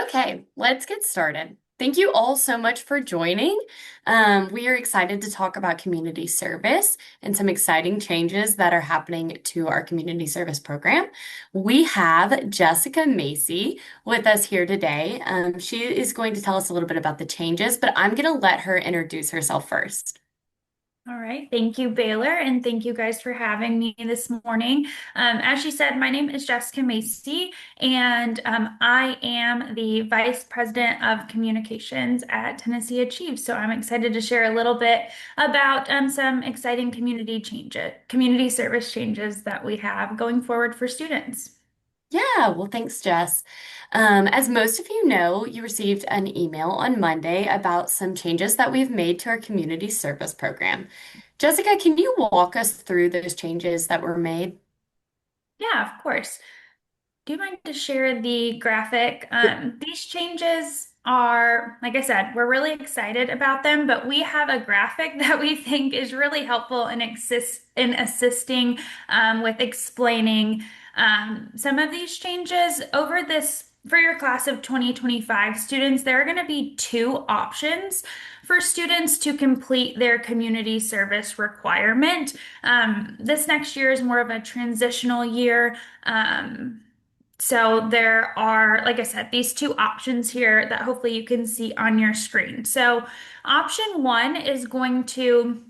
Okay, let's get started. Thank you all so much for joining. We are excited to talk about community service and some exciting changes that are happening to our community service program. We have Jessica Macy with us here today. She is going to tell us a little bit about the changes, but I'm going to let her introduce herself first. All right. Thank you, Baylor, and thank you guys for having me this morning. As she said, my name is Jessica Macy, and I am the Vice President of Communications at tnAchieves. So I'm excited to share a little bit about some exciting community service changes that we have going forward for students. Yeah, well, thanks, Jess. As most of you know, you received an email on Monday about some changes that we've made to our community service program. Jessica, can you walk us through those changes that were made? Yeah, of course. Do you mind to share the graphic? These changes are, like I said, we're really excited about them, but we have a graphic that we think is really helpful in assisting with explaining some of these changes. For your class of 2025 students, there are going to be two options for students to complete their community service requirement. This next year is more of a transitional year. So there are, like I said, these two options here that hopefully you can see on your screen. So option one is going to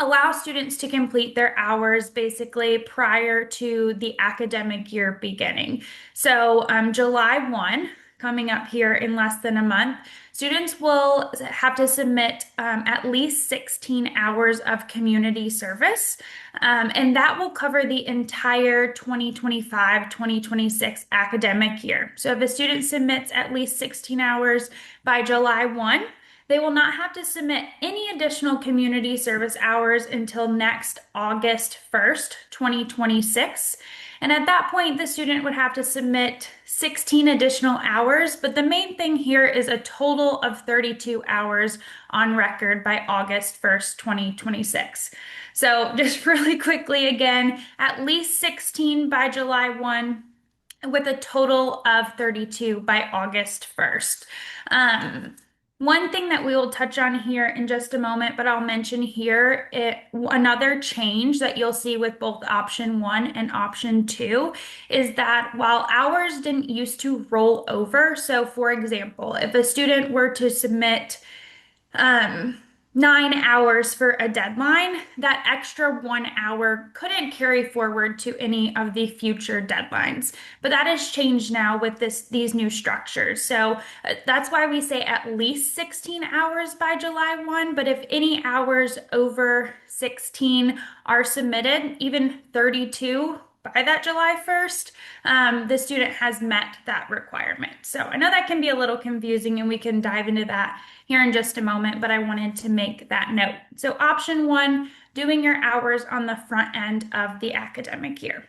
allow students to complete their hours basically prior to the academic year beginning. So July 1, coming up here in less than a month, students will have to submit at least 16 hours of community service. And that will cover the entire 2025-2026 academic year. So if a student submits at least 16 hours by July 1, they will not have to submit any additional community service hours until next August 1st, 2026. And at that point, the student would have to submit 16 additional hours, but the main thing here is a total of 32 hours on record by August 1st, 2026. So just really quickly again, at least 16 by July 1 with a total of 32 by August 1st. One thing that we will touch on here in just a moment, but I'll mention here another change that you'll see with both option one and option two is that while hours didn't used to roll over, so for example, if a student were to submit um, 9 hours for a deadline, that extra 1 hour couldn't carry forward to any of the future deadlines. But that has changed now with these new structures. So that's why we say at least 16 hours by July 1. But if any hours over 16 are submitted, even 32 by that July 1st, the student has met that requirement. So I know that can be a little confusing, and we can dive into that here in just a moment, but I wanted to make that note. So option one, doing your hours on the front end of the academic year.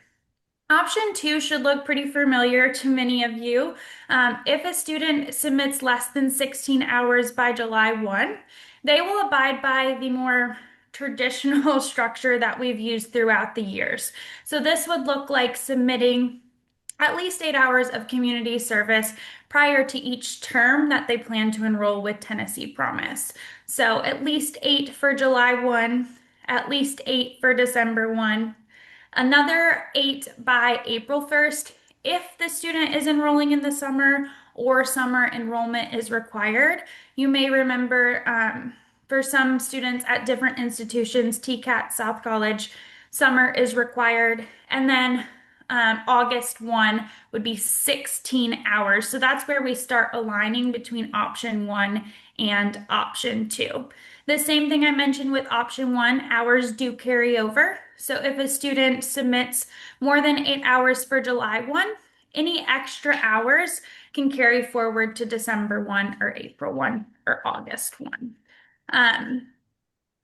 Option two should look pretty familiar to many of you. If a student submits less than 16 hours by July 1, they will abide by the more traditional structure that we've used throughout the years. So this would look like submitting at least 8 hours of community service prior to each term that they plan to enroll with Tennessee Promise. So at least 8 for July 1, at least 8 for December 1, another 8 by April 1st if the student is enrolling in the summer or summer enrollment is required. You may remember for some students at different institutions, TCAT, South College, summer is required. And then August 1 would be 16 hours. So that's where we start aligning between option one and option two. The same thing I mentioned with option one, hours do carry over. So if a student submits more than 8 hours for July 1, any extra hours can carry forward to December 1 or April 1 or August 1. Um,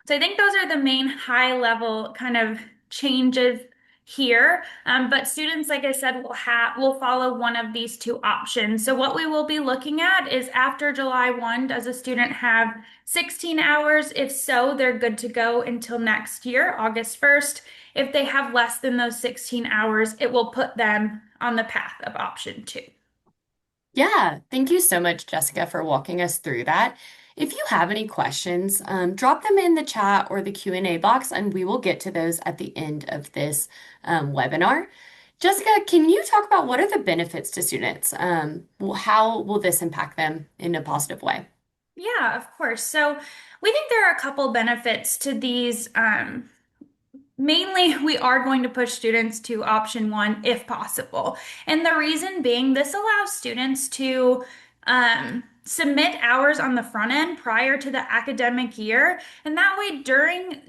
so I think those are the main high level kind of changes here. But students, like I said, will follow one of these two options. So what we will be looking at is after July 1, does a student have 16 hours? If so, they're good to go until next year, August 1st. If they have less than those 16 hours, it will put them on the path of option two. Yeah, thank you so much, Jessica, for walking us through that. If you have any questions, drop them in the chat or the Q&A box, and we will get to those at the end of this webinar. Jessica, can you talk about what are the benefits to students? How will this impact them in a positive way? Yeah, of course. So we think there are a couple benefits to these. Mainly, we are going to push students to option one if possible. And the reason being, this allows students to submit hours on the front end prior to the academic year. And that way, during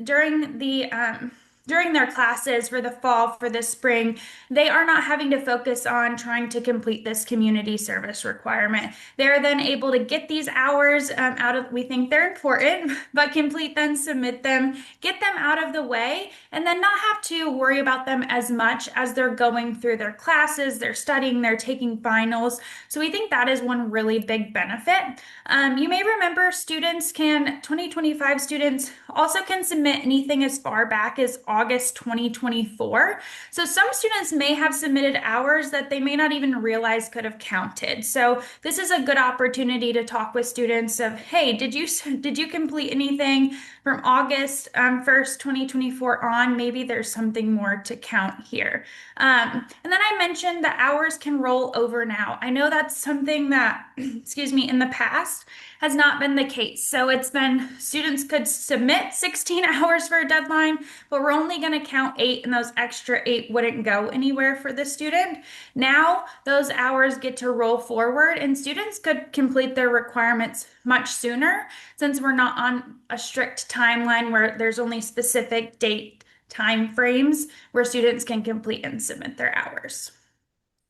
their classes for the fall, for the spring, they are not having to focus on trying to complete this community service requirement. They're then able to get these hours out of, we think they're important, but complete them, submit them, get them out of the way, and then not have to worry about them as much as they're going through their classes, they're studying, they're taking finals. So we think that is one really big benefit. You may remember 2025 students also can submit anything as far back as August 2024. So some students may have submitted hours that they may not even realize could have counted. So this is a good opportunity to talk with students of, hey, did you complete anything from August 1st, 2024 on? Maybe there's something more to count here. And then I mentioned the hours can roll over now. I know that's something that, excuse me, in the past has not been the case. So it's been students could submit 16 hours for a deadline, but we're only going to count 8, and those extra 8 wouldn't go anywhere for the student. Now those hours get to roll forward, and students could complete their requirements much sooner since we're not on a strict timeline where there's only specific date time frames where students can complete and submit their hours.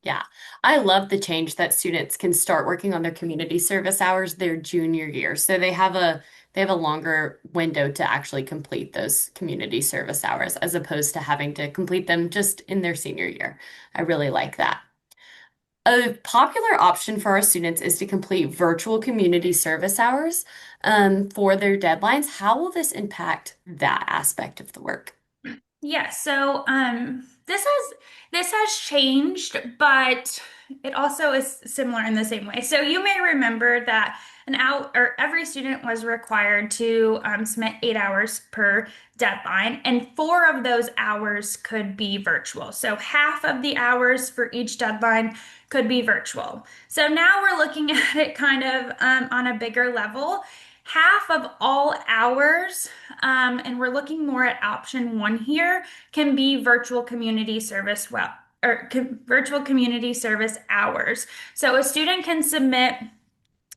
Yeah, I love the change that students can start working on their community service hours their junior year. So they have a longer window to actually complete those community service hours as opposed to having to complete them just in their senior year. I really like that. A popular option for our students is to complete virtual community service hours for their deadlines. How will this impact that aspect of the work? Yeah, so this has changed, but it also is similar in the same way. So you may remember that an out or every student was required to submit 8 hours per deadline, and 4 of those hours could be virtual. So half of the hours for each deadline could be virtual. So now we're looking at it kind of on a bigger level. Half of all hours, and we're looking more at option one here, can be virtual community service virtual community service hours. So a student can submit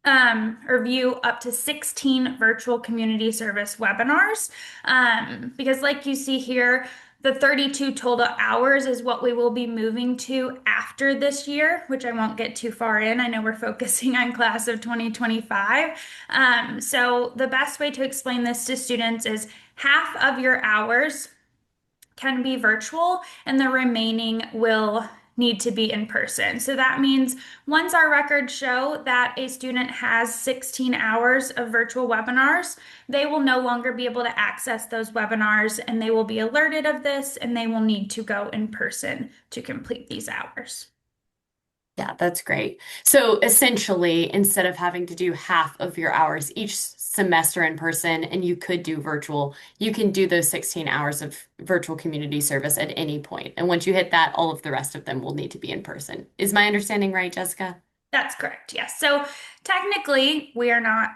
or view up to 16 virtual community service webinars. Because, like you see here, the 32 total hours is what we will be moving to after this year, which I won't get too far in. I know we're focusing on class of 2025. So, the best way to explain this to students is half of your hours can be virtual and the remaining will need to be in person. So that means once our records show that a student has 16 hours of virtual webinars, they will no longer be able to access those webinars, and they will be alerted of this, and they will need to go in person to complete these hours. Yeah, that's great. So essentially, instead of having to do half of your hours each semester in person, and you could do virtual, you can do those 16 hours of virtual community service at any point. And once you hit that, all of the rest of them will need to be in person. Is my understanding right, Jessica? That's correct. Yes. So technically, we're not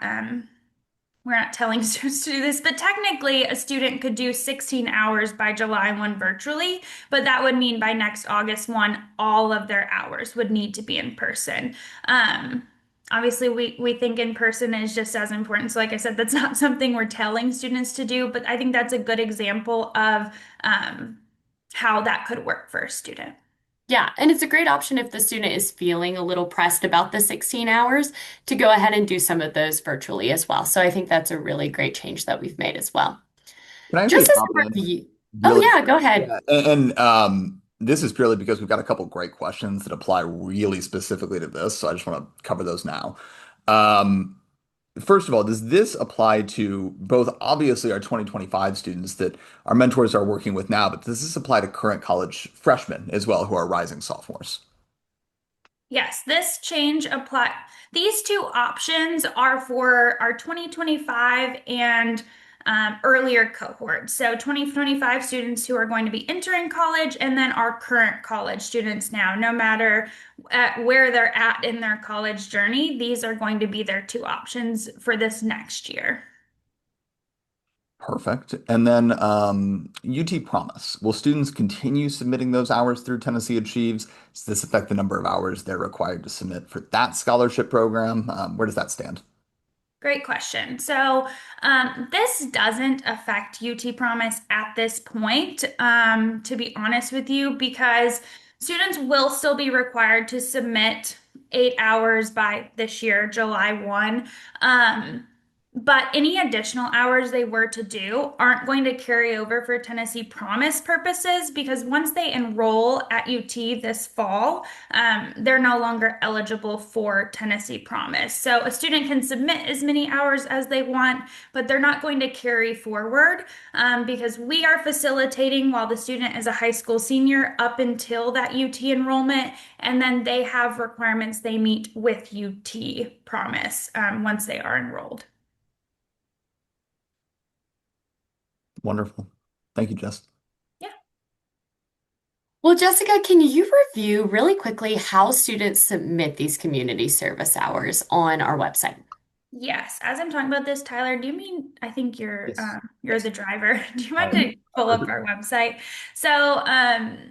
telling students to do this, but technically a student could do 16 hours by July 1 virtually, but that would mean by next August 1, all of their hours would need to be in person. Um, Obviously, we think in person is just as important. So, like I said, that's not something we're telling students to do, but I think that's a good example of um, how that could work for a student. Yeah, and it's a great option if the student is feeling a little pressed about the 16 hours to go ahead and do some of those virtually as well. So I think that's a really great change that we've made as well. Can I actually Just as hop a in review. Oh, really yeah, quick? go ahead. Yeah, this is purely because we've got a couple great questions that apply really specifically to this, so I just want to cover those now. Um, First of all, does this apply to both obviously our 2025 students that our mentors are working with now, but does this apply to current college freshmen as well who are rising sophomores? Yes, this change apply. These two options are for our 2025 and earlier cohorts. So 2025 students who are going to be entering college, and then our current college students now, no matter where they're at in their college journey, these are going to be their two options for this next year. Perfect. And then UT Promise. Will students continue submitting those hours through Tennessee Achieves? Does this affect the number of hours they're required to submit for that scholarship program? Where does that stand? Great question. So, this doesn't affect UT Promise at this point, to be honest with you, because students will still be required to submit 8 hours by this year, July 1. But any additional hours they were to do aren't going to carry over for Tennessee Promise purposes because once they enroll at UT this fall, they're no longer eligible for Tennessee Promise. So a student can submit as many hours as they want, but they're not going to carry forward because we are facilitating while the student is a high school senior up until that UT enrollment, and then they have requirements they meet with UT Promise once they are enrolled. Wonderful. Thank you, Jess. Yeah. Well, Jessica, can you review really quickly how students submit these community service hours on our website? Yes, as I'm talking about this, Tyler, do you mean I think Yes. you're Yes. the driver? Do you I mind am. to pull up our website? So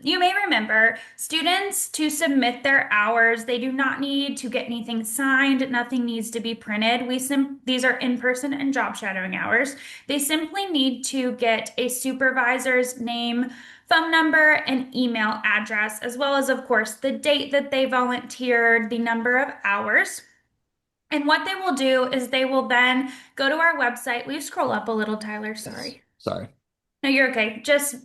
you may remember students to submit their hours, they do not need to get anything signed, nothing needs to be printed. These are in-person and job shadowing hours. They simply need to get a supervisor's name, phone number, and email address, as well as, of course, the date that they volunteered, the number of hours. And what they will do is they will then go to our website. Will you scroll up a little, Tyler? Yes. Sorry. Sorry. No, you're okay. Just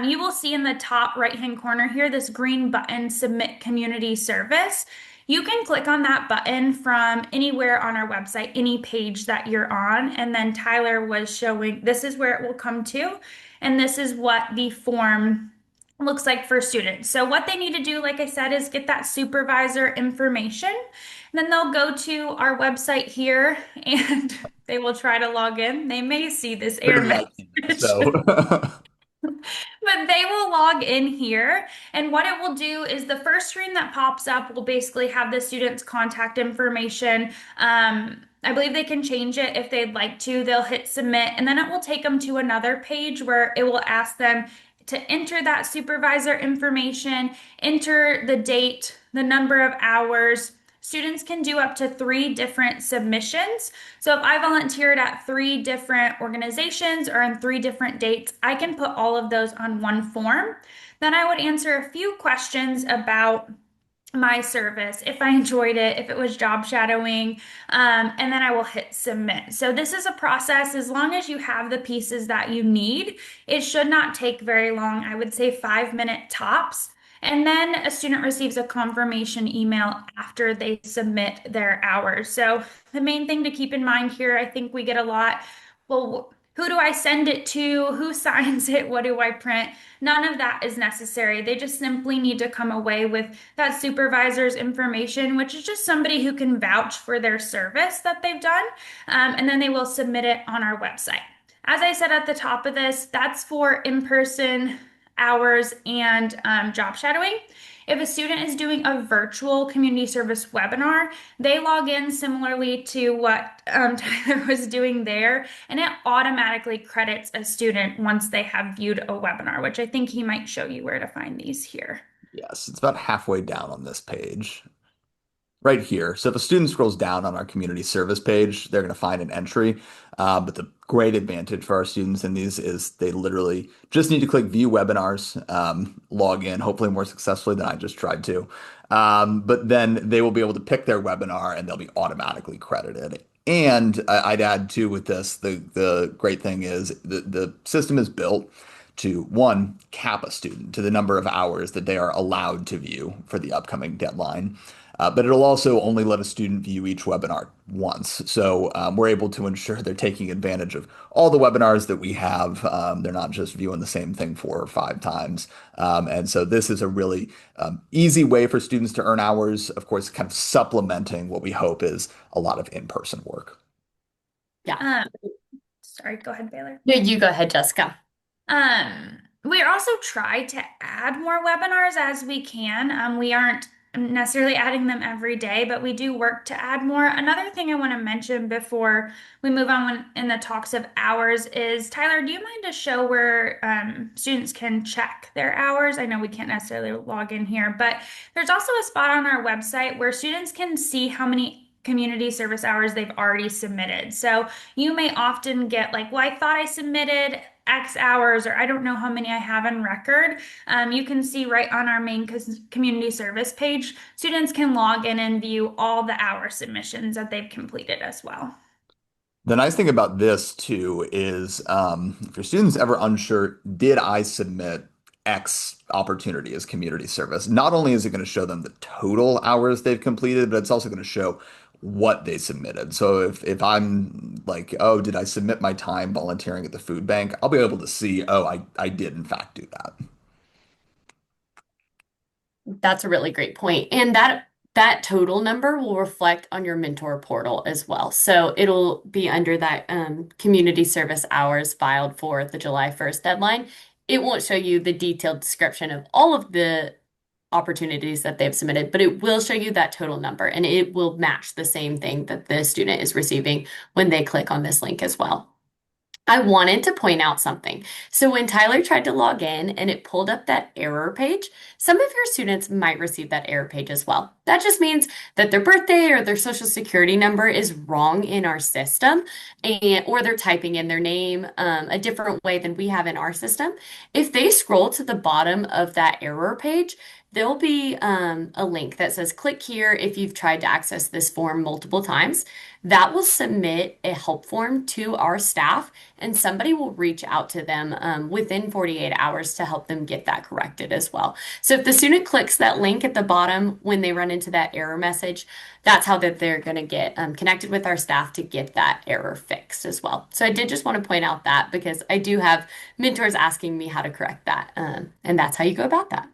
you will see in the top right-hand corner here this green button, Submit Community Service. You can click on that button from anywhere on our website, any page that you're on. And then Tyler was showing this is where it will come to. And this is what the form looks like for students. So what they need to do, like I said, is get that supervisor information. And then they'll go to our website here and they will try to log in. They may see this error Clearly, I can't. message. So, But they will log in here, and what it will do is the first screen that pops up will basically have the student's contact information. I believe they can change it if they'd like to. They'll hit submit, and then it will take them to another page where it will ask them to enter that supervisor information, enter the date, the number of hours. Students can do up to 3 different submissions. So if I volunteered at 3 different organizations or on 3 different dates, I can put all of those on one form. Then I would answer a few questions about my service, if I enjoyed it, if it was job shadowing, and then I will hit submit. So this is a process. As long as you have the pieces that you need, it should not take very long. I would say 5 minute tops. And then a student receives a confirmation email after they submit their hours. So the main thing to keep in mind here, I think we get a lot, well, who do I send it to? Who signs it? What do I print? None of that is necessary. They just simply need to come away with that supervisor's information, which is just somebody who can vouch for their service that they've done, and then they will submit it on our website. As I said at the top of this, that's for in-person hours and job shadowing. If a student is doing a virtual community service webinar, they log in similarly to what Tyler was doing there, and it automatically credits a student once they have viewed a webinar, which I think he might show you where to find these here. yes, it's about halfway down on this page. Right here. So if a student scrolls down on our community service page, they're going to find an entry. But the great advantage for our students in these is they literally just need to click view webinars, log in, hopefully more successfully than I just tried to. But then they will be able to pick their webinar and they'll be automatically credited. And I'd add too with this, the great thing is the system is built to one, cap a student to the number of hours that they are allowed to view for the upcoming deadline. But it'll also only let a student view each webinar once. So we're able to ensure they're taking advantage of all the webinars that we have. They're not just viewing the same thing 4 or 5 times. And so this is a really easy way for students to earn hours, of course, kind of supplementing what we hope is a lot of in-person work. Yeah. Um, Sorry, go ahead, Baylor. No, you go ahead, Jessica. We also try to add more webinars as we can. We aren't necessarily adding them every day, but we do work to add more. Another thing I want to mention before we move on in the talks of hours is, Tyler, do you mind to show where students can check their hours? I know we can't necessarily log in here, but there's also a spot on our website where students can see how many community service hours they've already submitted. So you may often get like, well, I thought I submitted X hours, or I don't know how many I have on record. You can see right on our main community service page, students can log in and view all the hour submissions that they've completed as well. The nice thing about this too is if your student's ever unsure, did I submit X opportunity as community service? Not only is it going to show them the total hours they've completed, but it's also going to show what they submitted. So if I'm like, oh, did I submit my time volunteering at the food bank? I'll be able to see, oh, I did in fact do that. That's a really great point. And that total number will reflect on your mentor portal as well. So it'll be under that community service hours filed for the July 1st deadline. It won't show you the detailed description of all of the opportunities that they've submitted, but it will show you that total number and it will match the same thing that the student is receiving when they click on this link as well. I wanted to point out something. So when Tyler tried to log in and it pulled up that error page, some of your students might receive that error page as well. That just means that their birthday or their social security number is wrong in our system, and or they're typing in their name a different way than we have in our system. If they scroll to the bottom of that error page, there'll be a link that says click here if you've tried to access this form multiple times. That will submit a help form to our staff, and somebody will reach out to them within 48 hours to help them get that corrected as well. So if the student clicks that link at the bottom when they run into that error message, that's how that they're going to get connected with our staff to get that error fixed as well. So I did just want to point out that because I do have mentors asking me how to correct that, and that's how you go about that.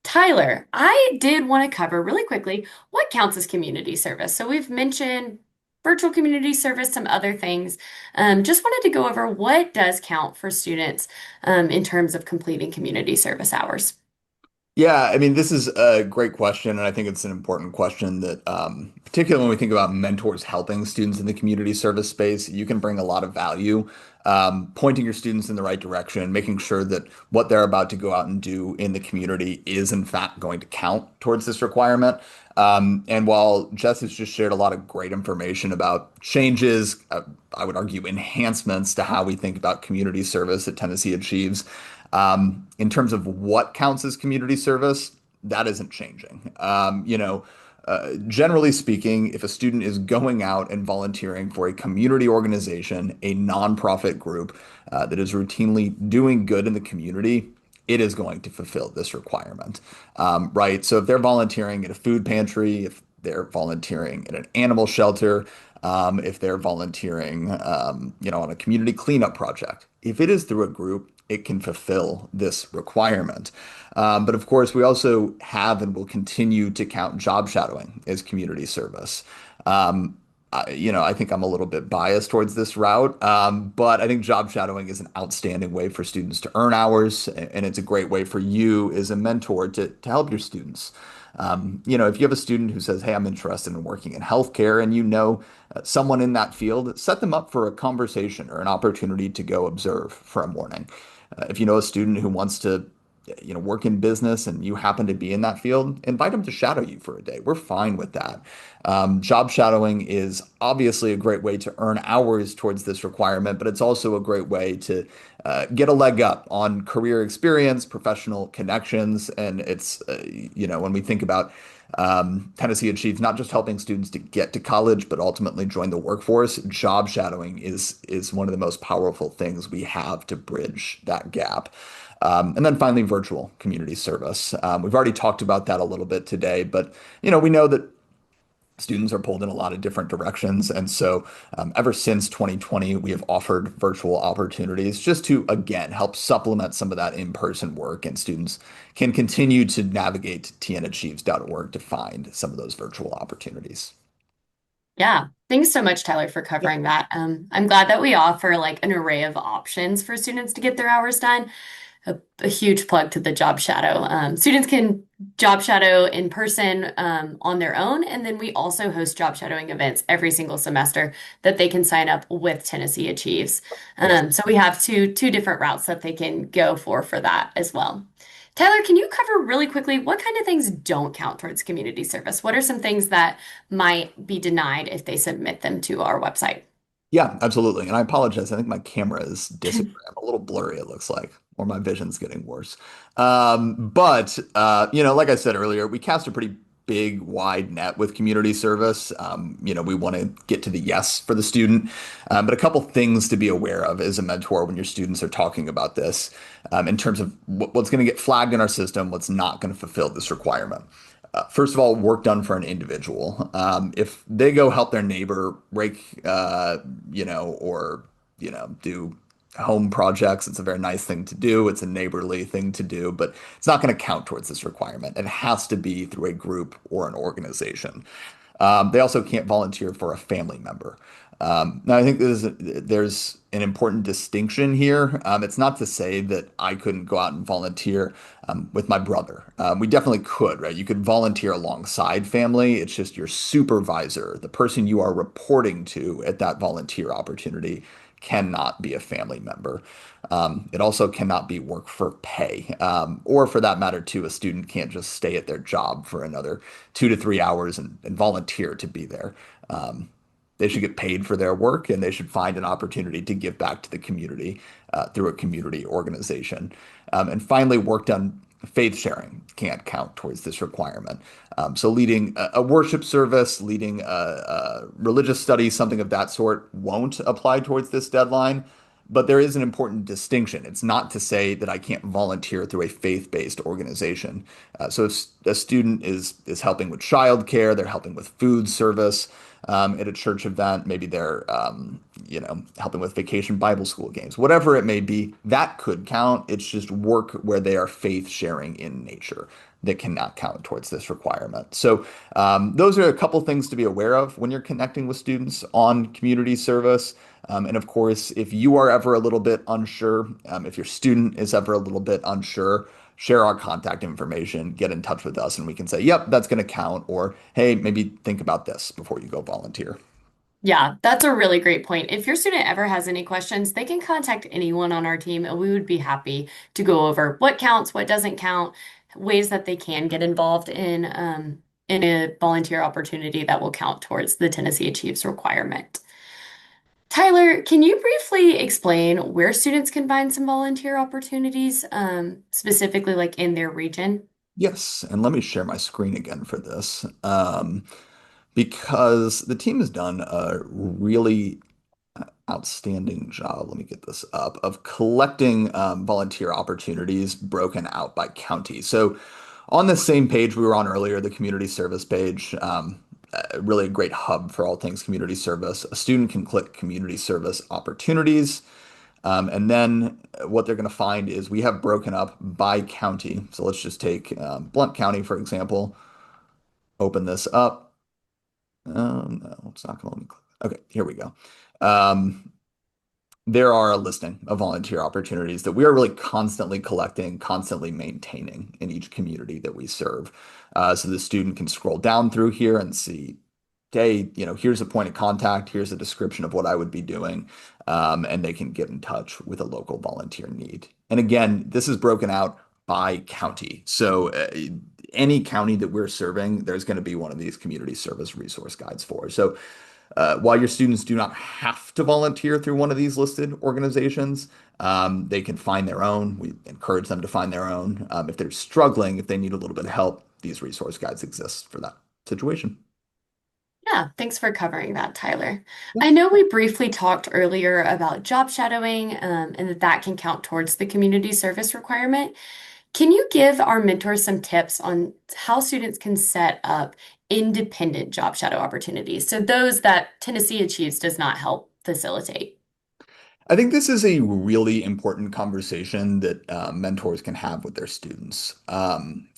Tyler, I did want to cover really quickly what counts as community service. So we've mentioned virtual community service, some other things. Just wanted to go over what does count for students in terms of completing community service hours. Yeah, I mean, this is a great question, and I think it's an important question that, particularly when we think about mentors helping students in the community service space, you can bring a lot of value, pointing your students in the right direction, making sure that what they're about to go out and do in the community is, in fact, going to count towards this requirement. And while Jess has just shared a lot of great information about changes, I would argue enhancements to how we think about community service at Tennessee Achieves. In terms of what counts as community service, that isn't changing. Generally speaking, if a student is going out and volunteering for a community organization, a nonprofit group that is routinely doing good in the community, it is going to fulfill this requirement, right? So if they're volunteering at a food pantry, if they're volunteering at an animal shelter, if they're volunteering, on a community cleanup project, if it is through a group, it can fulfill this requirement. But of course, we also have and will continue to count job shadowing as community service. I think I'm a little bit biased towards this route, but I think job shadowing is an outstanding way for students to earn hours, and it's a great way for you as a mentor to help your students. If you have a student who says, "Hey, I'm interested in working in healthcare," and someone in that field, set them up for a conversation or an opportunity to go observe for a morning. If you know a student who wants to, work in business and you happen to be in that field, invite them to shadow you for a day. We're fine with that. Job shadowing is obviously a great way to earn hours towards this requirement, but it's also a great way to get a leg up on career experience, professional connections, and when we think about Tennessee Achieves not just helping students to get to college, but ultimately join the workforce. Job shadowing is one of the most powerful things we have to bridge that gap. And then finally, virtual community service. We've already talked about that a little bit today, but we know that students are pulled in a lot of different directions. And so, ever since 2020, we have offered virtual opportunities just to, again, help supplement some of that in-person work. And students can continue to navigate tnAchieves.org to find some of those virtual opportunities. Yeah. Thanks so much, Tyler, for covering that. I'm glad that we offer like an array of options for students to get their hours done. A huge plug to the job shadow. Students can job shadow in person on their own, and then we also host job shadowing events every single semester that they can sign up with Tennessee Achieves. Yes. So we have two different routes that they can go for that as well. Tyler, can you cover really quickly what kind of things don't count towards community service? What are some things that might be denied if they submit them to our website? Yeah, absolutely. And I apologize. I think my camera is disappearing. I'm a little blurry, it looks like, or my vision's getting worse. But like I said earlier, we cast a pretty big, wide net with community service. We want to get to the yes for the student. But a couple things to be aware of as a mentor when your students are talking about this, in terms of what's going to get flagged in our system, what's not going to fulfill this requirement. First of all, work done for an individual. If they go help their neighbor rake, or do home projects, it's a very nice thing to do. It's a neighborly thing to do, but it's not going to count towards this requirement. It has to be through a group or an organization. They also can't volunteer for a family member. Now, I think there's an important distinction here. It's not to say that I couldn't go out and volunteer with my brother. We definitely could, right? You could volunteer alongside family. It's just your supervisor, the person you are reporting to at that volunteer opportunity, cannot be a family member. It also cannot be work for pay, or for that matter, too, a student can't just stay at their job for another 2 to 3 hours and volunteer to be there. Um, they should get paid for their work, and they should find an opportunity to give back to the community through a community organization. And finally, work done faith sharing can't count towards this requirement. So leading a worship service, leading a religious study, something of that sort won't apply towards this deadline. But there is an important distinction. It's not to say that I can't volunteer through a faith-based organization. So if a student is helping with childcare, they're helping with food service at a church event, maybe they're helping with vacation Bible school games, whatever it may be, that could count. It's just work where they are faith sharing in nature that cannot count towards this requirement. So those are a couple things to be aware of when you're connecting with students on community service. And of course, if you are ever a little bit unsure, if your student is ever a little bit unsure, share our contact information, get in touch with us, and we can say, yep, that's going to count. Or, hey, maybe think about this before you go volunteer. Yeah, that's a really great point. If your student ever has any questions, they can contact anyone on our team, and we would be happy to go over what counts, what doesn't count, ways that they can get involved in a volunteer opportunity that will count towards the Tennessee Achieves requirement. Tyler, can you briefly explain where students can find some volunteer opportunities, specifically like in their region? Yes, and let me share my screen again for this, because the team has done a really outstanding job. Let me get this up of collecting volunteer opportunities broken out by county. So on the same page we were on earlier, the community service page, really a great hub for all things community service. A student can click community service opportunities. And then what they're going to find is we have broken up by county. So let's just take Blount County, for example, open this up. No, it's not going to let me click. Okay, here we go. Um, there are a listing of volunteer opportunities that we are really constantly collecting, constantly maintaining in each community that we serve. So the student can scroll down through here and see, hey, here's a point of contact, here's a description of what I would be doing, and they can get in touch with a local volunteer need. And again, this is broken out by county. So any county that we're serving, there's going to be one of these community service resource guides for. So while your students do not have to volunteer through one of these listed organizations, they can find their own. We encourage them to find their own. If they're struggling, if they need a little bit of help, these resource guides exist for that situation. Yeah, thanks for covering that, Tyler. Yeah. I know we briefly talked earlier about job shadowing, and that can count towards the community service requirement. Can you give our mentors some tips on how students can set up independent job shadow opportunities? So those that Tennessee Achieves does not help facilitate. I think this is a really important conversation that mentors can have with their students.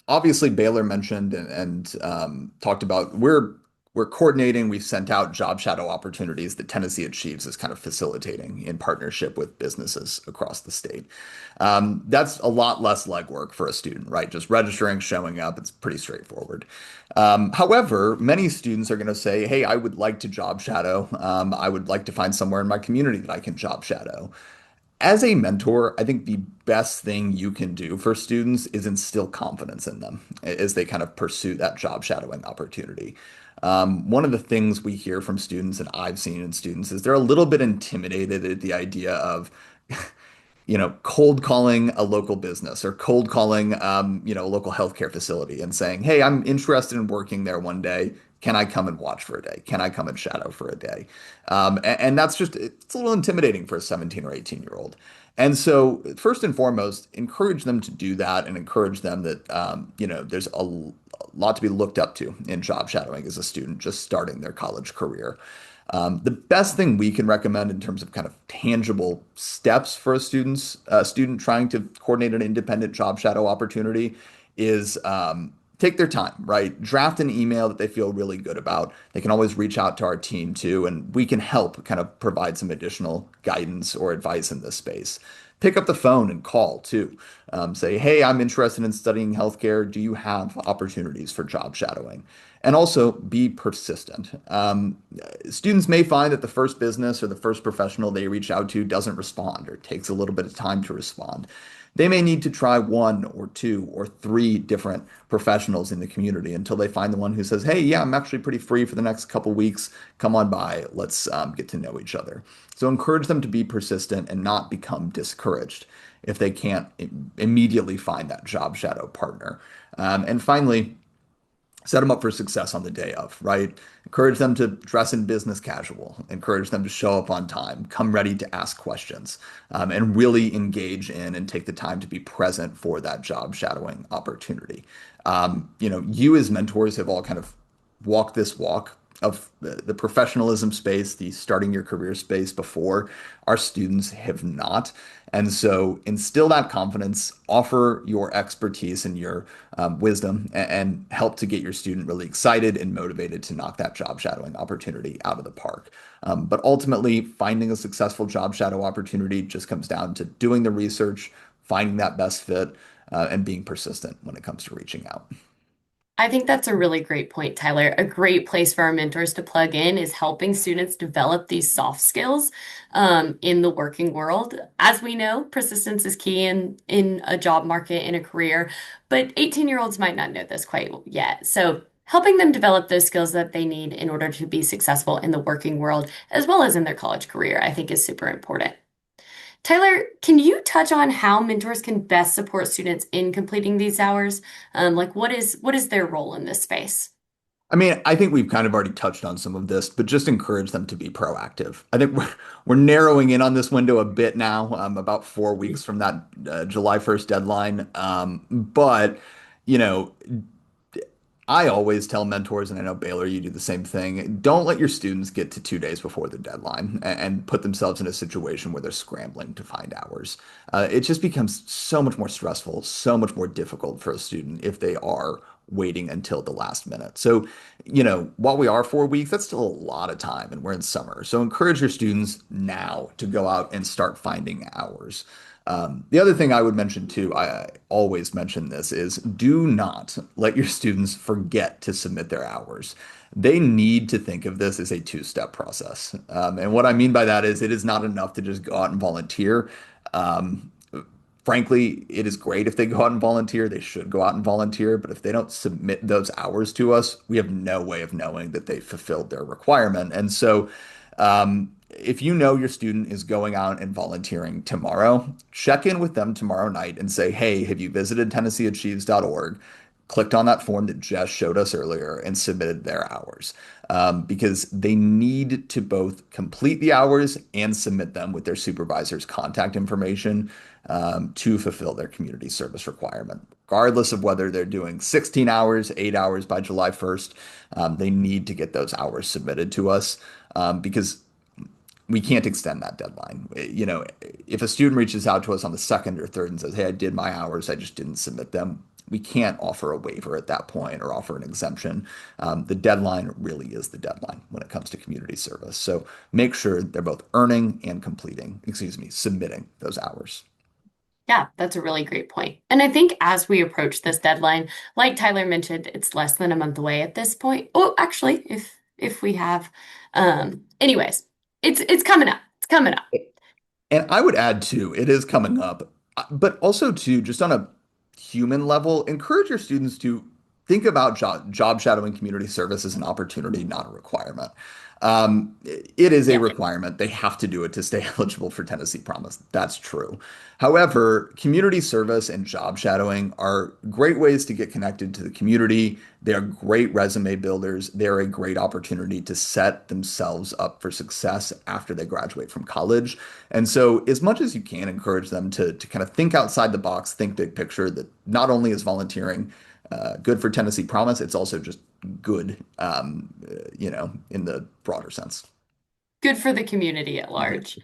Obviously, Baylor mentioned and talked about we're coordinating. We've sent out job shadow opportunities that Tennessee Achieves is kind of facilitating in partnership with businesses across the state. That's a lot less legwork for a student, right? Just registering, showing up. It's pretty straightforward. However, many students are going to say, "Hey, I would like to job shadow. I would like to find somewhere in my community that I can job shadow." As a mentor, I think the best thing you can do for students is instill confidence in them as they kind of pursue that job shadowing opportunity. One of the things we hear from students and I've seen in students is they're a little bit intimidated at the idea of cold calling a local business or cold calling, a local healthcare facility and saying, "Hey, I'm interested in working there one day. Can I come and watch for a day? Can I come and shadow for a day?" And that's it's a little intimidating for a 17 or 18-year-old. And so, first and foremost, encourage them to do that and encourage them that, there's a lot to be looked up to in job shadowing as a student just starting their college career. The best thing we can recommend in terms of kind of tangible steps for a student trying to coordinate an independent job shadow opportunity is take their time, right? Draft an email that they feel really good about. They can always reach out to our team too, and we can help kind of provide some additional guidance or advice in this space. Pick up the phone and call too. Say, "Hey, I'm interested in studying healthcare. Do you have opportunities for job shadowing?" And also be persistent. Students may find that the first business or the first professional they reach out to doesn't respond or takes a little bit of time to respond. They may need to try one or two or three different professionals in the community until they find the one who says, "Hey, yeah, I'm actually pretty free for the next couple weeks. Come on by. Let's get to know each other." So encourage them to be persistent and not become discouraged if they can't immediately find that job shadow partner. And finally, set them up for success on the day of, right? Encourage them to dress in business casual, encourage them to show up on time, come ready to ask questions, and really engage in and take the time to be present for that job shadowing opportunity. You as mentors have all kind of walked this walk of the professionalism space, the starting your career space before. Our students have not. And so instill that confidence, offer your expertise and your wisdom, and help to get your student really excited and motivated to knock that job shadowing opportunity out of the park. But ultimately, finding a successful job shadow opportunity just comes down to doing the research, finding that best fit, and being persistent when it comes to reaching out. I think that's a really great point, Tyler. A great place for our mentors to plug in is helping students develop these soft skills in the working world. As we know, persistence is key in a job market, in a career, but 18-year-olds might not know this quite yet. So helping them develop those skills that they need in order to be successful in the working world, as well as in their college career, I think is super important. Tyler, can you touch on how mentors can best support students in completing these hours? Like what is their role in this space? I mean, I think we've kind of already touched on some of this, but just encourage them to be proactive. I think we're narrowing in on this window a bit now, about 4 weeks from that July 1st deadline. But, you know, I always tell mentors, and I know Baylor, you do the same thing. Don't let your students get to 2 days before the deadline and put themselves in a situation where they're scrambling to find hours. It just becomes so much more stressful, so much more difficult for a student if they are waiting until the last minute. So, while we are 4 weeks, that's still a lot of time, and we're in summer. So encourage your students now to go out and start finding hours. The other thing I would mention too, I always mention this, is do not let your students forget to submit their hours. They need to think of this as a two-step process. And what I mean by that is it is not enough to just go out and volunteer. Um, Frankly, it is great if they go out and volunteer. They should go out and volunteer. But if they don't submit those hours to us, we have no way of knowing that they fulfilled their requirement. And so, if you know your student is going out and volunteering tomorrow, check in with them tomorrow night and say, "Hey, have you visited TennesseeAchieves.org? clicked on that form that Jess showed us earlier and submitted their hours, because they need to both complete the hours and submit them with their supervisor's contact information, to fulfill their community service requirement. Regardless of whether they're doing 16 hours, 8 hours by July 1st, they need to get those hours submitted to us, because we can't extend that deadline. If a student reaches out to us on the second or third and says, "Hey, I did my hours, I just didn't submit them," we can't offer a waiver at that point or offer an exemption. The deadline really is the deadline when it comes to community service. So make sure they're both earning and submitting those hours. Yeah, that's a really great point. And I think as we approach this deadline, like Tyler mentioned, it's less than a month away at this point. Oh, actually, if we have anyways, it's coming up. It's coming up. And I would add too, it is coming up, but also too, just on a human level, encourage your students to think about job shadowing community service as an opportunity, not a requirement. It is a Yeah. requirement. They have to do it to stay eligible for Tennessee Promise. That's true. However, community service and job shadowing are great ways to get connected to the community. They are great resume builders. They're a great opportunity to set themselves up for success after they graduate from college. And so, as much as you can, encourage them to kind of think outside the box, think big picture, that not only is volunteering good for Tennessee Promise, it's also just good, in the broader sense. Good for the community at large.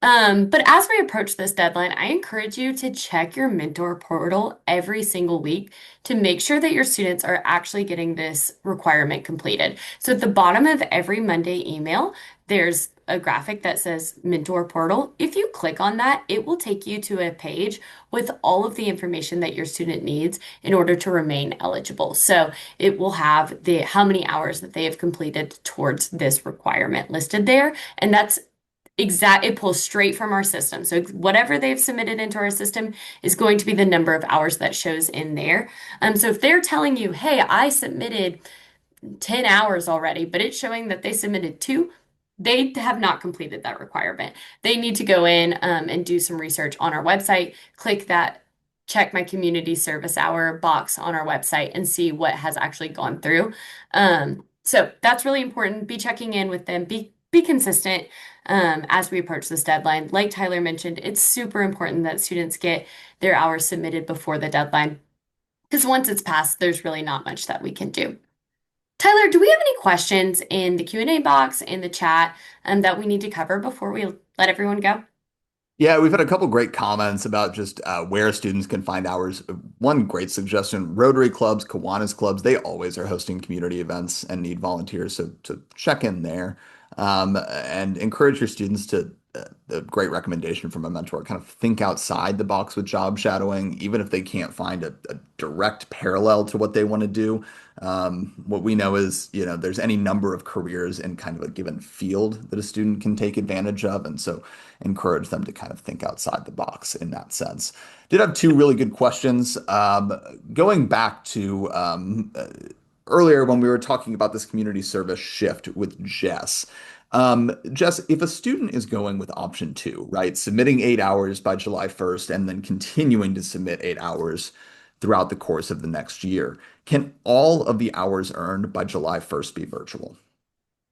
Exactly. But as we approach this deadline, I encourage you to check your mentor portal every single week to make sure that your students are actually getting this requirement completed. So at the bottom of every Monday email, there's a graphic that says mentor portal. If you click on that, it will take you to a page with all of the information that your student needs in order to remain eligible. So it will have the how many hours that they have completed towards this requirement listed there. And that's it pulls straight from our system. So whatever they've submitted into our system is going to be the number of hours that shows in there. So if they're telling you, hey, I submitted 10 hours already, but it's showing that they submitted two, they have not completed that requirement. They need to go in and do some research on our website, click that check my community service hour box on our website and see what has actually gone through. So that's really important. Be checking in with them, be consistent as we approach this deadline. Like Tyler mentioned, it's super important that students get their hours submitted before the deadline because once it's passed, there's really not much that we can do. Tyler, do we have any questions in the Q&A box in the chat that we need to cover before we let everyone go? Yeah, we've had a couple great comments about just where students can find hours. One great suggestion, Rotary clubs, Kiwanis clubs, they always are hosting community events and need volunteers, so to check in there, and encourage your students to, the great recommendation from a mentor, kind of think outside the box with job shadowing, even if they can't find a direct parallel to what they want to do. What we know is, there's any number of careers in kind of a given field that a student can take advantage of. And so encourage them to kind of think outside the box in that sense. Did have two really good questions. Going back to earlier when we were talking about this community service shift with Jess. Jess, if a student is going with option two, right, submitting 8 hours by July 1st and then continuing to submit 8 hours throughout the course of the next year, can all of the hours earned by July 1st be virtual?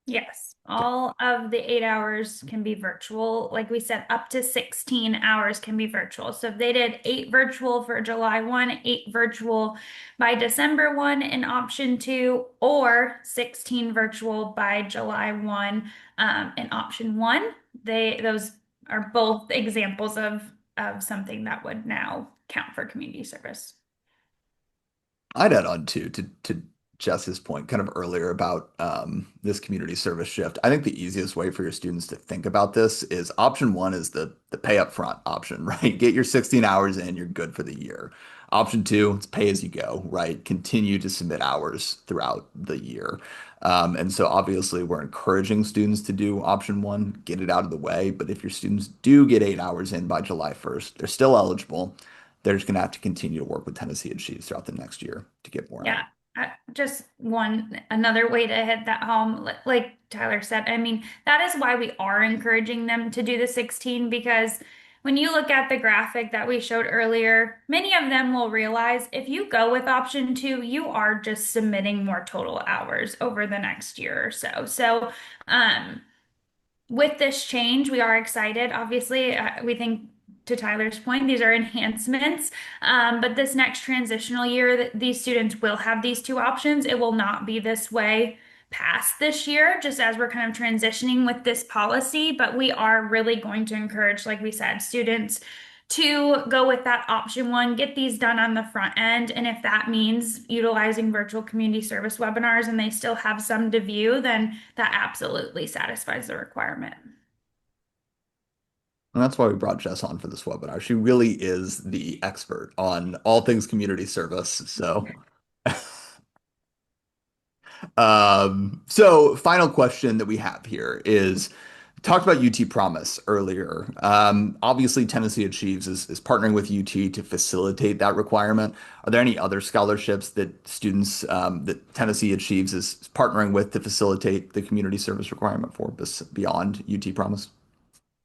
Yes, all of the 8 hours can be virtual. Like we said, up to 16 hours can be virtual. So if they did 8 virtual for July 1, 8 virtual by December 1 in option 2, or 16 virtual by July 1 in option 1, those are both examples of something that would now count for community service. I'd add on to Jess's point kind of earlier about this community service shift. I think the easiest way for your students to think about this is option one is the pay up front option, right? Get your 16 hours in, you're good for the year. Option two, it's pay as you go, right? Continue to submit hours throughout the year. And so obviously we're encouraging students to do option one, get it out of the way. But if your students do get 8 hours in by July 1st, they're still eligible. They're just going to have to continue to work with tnAchieves throughout the next year to get more Yeah, out. just another way to hit that home, like Tyler said. I mean, that is why we are encouraging them to do the 16 because When you look at the graphic that we showed earlier, many of them will realize if you go with option two, you are just submitting more total hours over the next year or so. So, um, with this change, we are excited. Obviously, we think, to Tyler's point, these are enhancements. But this next transitional year, these students will have these two options. It will not be this way past this year, just as we're kind of transitioning with this policy. But we are really going to encourage, like we said, students to go with that option one, get these done on the front end. And if that means utilizing virtual community service webinars and they still have some to view, then that absolutely satisfies the requirement. And that's why we brought Jess on for this webinar. She really is the expert on all things community service. So, so final question that we have here is talked about UT Promise earlier. Obviously, Tennessee Achieves is partnering with UT to facilitate that requirement. Are there any other scholarships that students that Tennessee Achieves is partnering with to facilitate the community service requirement for beyond UT Promise?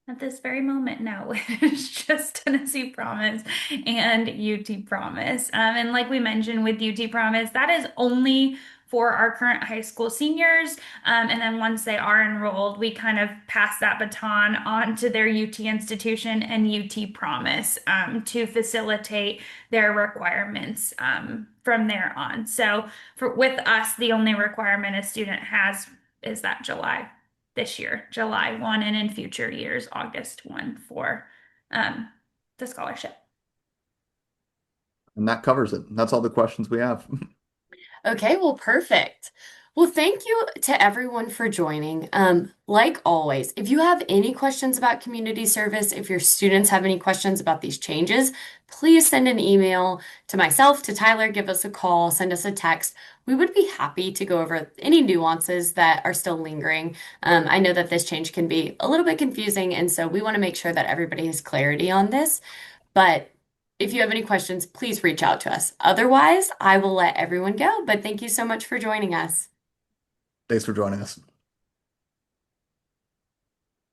At this very moment, no, it's just Tennessee Promise and UT Promise. And like we mentioned with UT Promise, that is only for our current high school seniors. And then once they are enrolled, we kind of pass that baton on to their UT institution and UT Promise to facilitate their requirements from there on. So with us, the only requirement a student has is that July this year, July 1, and in future years, August 1 for um, the scholarship. And that covers it. That's all the questions we have. Okay, well, perfect. Well, thank you to everyone for joining. Like always, if you have any questions about community service, if your students have any questions about these changes, please send an email to myself, to Tyler, give us a call, send us a text. We would be happy to go over any nuances that are still lingering. I know that this change can be a little bit confusing, and so we want to make sure that everybody has clarity on this. But if you have any questions, please reach out to us. Otherwise, I will let everyone go. But thank you so much for joining us. Thanks for joining us.